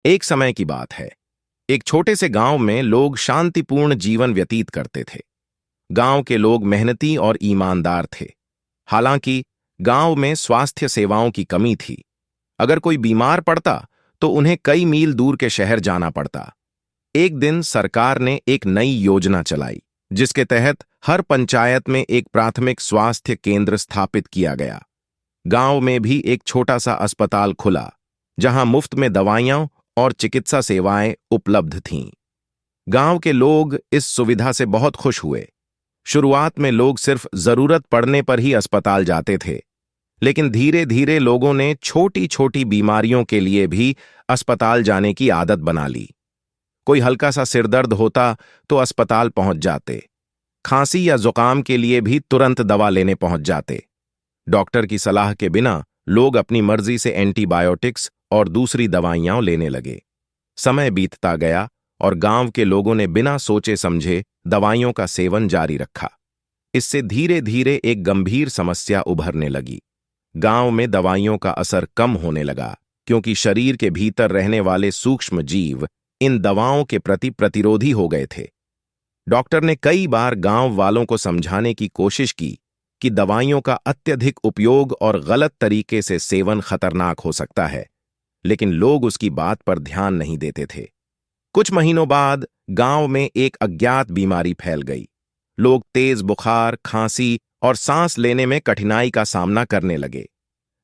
एक समय की बात है। एक छोटे से गांव में लोग शांतिपूर्ण जीवन व्यतीत करते थे। गांव के लोग मेहनती और ईमानदार थे। हालांकि गांव में स्वास्थ्य सेवाओं की कमी थी। अगर कोई बीमार पड़ता तो उन्हें कई मील दूर के शहर जाना पड़ता। एक दिन सरकार ने एक नई योजना चलाई, जिसके तहत हर पंचायत में एक प्राथमिक स्वास्थ्य केंद्र स्थापित किया गया। गांव में भी एक छोटा सा अस्पताल खुला, जहां मुफ्त में दवाइयां और चिकित्सा सेवाएं उपलब्ध थीं। गांव के लोग इस सुविधा से बहुत खुश हुए। शुरुआत में लोग सिर्फ जरूरत पड़ने पर ही अस्पताल जाते थे, लेकिन धीरे धीरे लोगों ने छोटी छोटी बीमारियों के लिए भी अस्पताल जाने की आदत बना ली। कोई हल्का सा सिरदर्द होता तो अस्पताल पहुंच जाते। खांसी या जुकाम के लिए भी तुरंत दवा लेने पहुंच जाते। डॉक्टर की सलाह के बिना लोग अपनी मर्जी से एंटीबायोटिक्स और दूसरी दवाइयां लेने लगे। समय बीतता गया और गांव के लोगों ने बिना सोचे समझे दवाइयों का सेवन जारी रखा। इससे धीरे धीरे एक गंभीर समस्या उभरने लगी। गांव में दवाइयों का असर कम होने लगा, क्योंकि शरीर के भीतर रहने वाले सूक्ष्म जीव इन दवाओं के प्रति प्रतिरोधी हो गए थे। डॉक्टर ने कई बार गांव वालों को समझाने की कोशिश की कि दवाइयों का अत्यधिक उपयोग और गलत तरीके से सेवन खतरनाक हो सकता है, लेकिन लोग उसकी बात पर ध्यान नहीं देते थे। कुछ महीनों बाद गांव में एक अज्ञात बीमारी फैल गई। लोग तेज बुखार, खांसी और सांस लेने में कठिनाई का सामना करने लगे।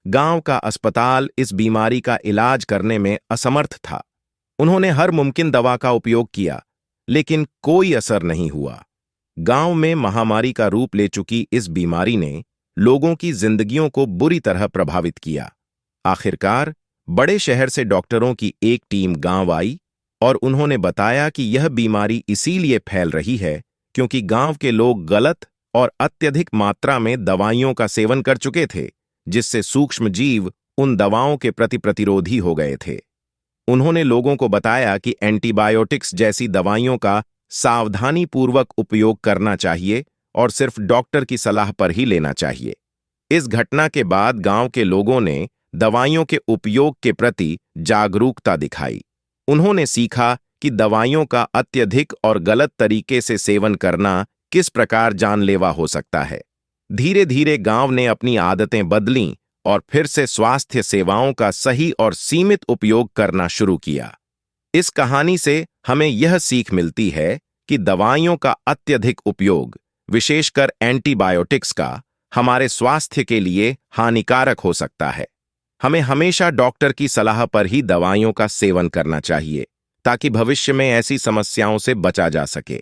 गांव का अस्पताल इस बीमारी का इलाज करने में असमर्थ था। उन्होंने हर मुमकिन दवा का उपयोग किया, लेकिन कोई असर नहीं हुआ। गांव में महामारी का रूप ले चुकी इस बीमारी ने लोगों की जिंदगियों को बुरी तरह प्रभावित किया। आखिरकार बड़े शहर से डॉक्टरों की एक टीम गांव आई और उन्होंने बताया कि यह बीमारी इसीलिए फैल रही है क्योंकि गांव के लोग गलत और अत्यधिक मात्रा में दवाइयों का सेवन कर चुके थे, जिससे सूक्ष्म जीव उन दवाओं के प्रति प्रतिरोधी हो गए थे। उन्होंने लोगों को बताया कि एंटीबायोटिक्स जैसी दवाइयों का सावधानीपूर्वक उपयोग करना चाहिए और सिर्फ डॉक्टर की सलाह पर ही लेना चाहिए। इस घटना के बाद गांव के लोगों ने दवाइयों के उपयोग के प्रति जागरूकता दिखाई। उन्होंने सीखा कि दवाइयों का अत्यधिक और गलत तरीके से सेवन करना किस प्रकार जानलेवा हो सकता है। धीरे धीरे गांव ने अपनी आदतें बदलीं और फिर से स्वास्थ्य सेवाओं का सही और सीमित उपयोग करना शुरू किया। इस कहानी से हमें यह सीख मिलती है कि दवाइयों का अत्यधिक उपयोग, विशेषकर एंटीबायोटिक्स का, हमारे स्वास्थ्य के लिए हानिकारक हो सकता है। हमें हमेशा डॉक्टर की सलाह पर ही दवाइयों का सेवन करना चाहिए, ताकि भविष्य में ऐसी समस्याओं से बचा जा सके।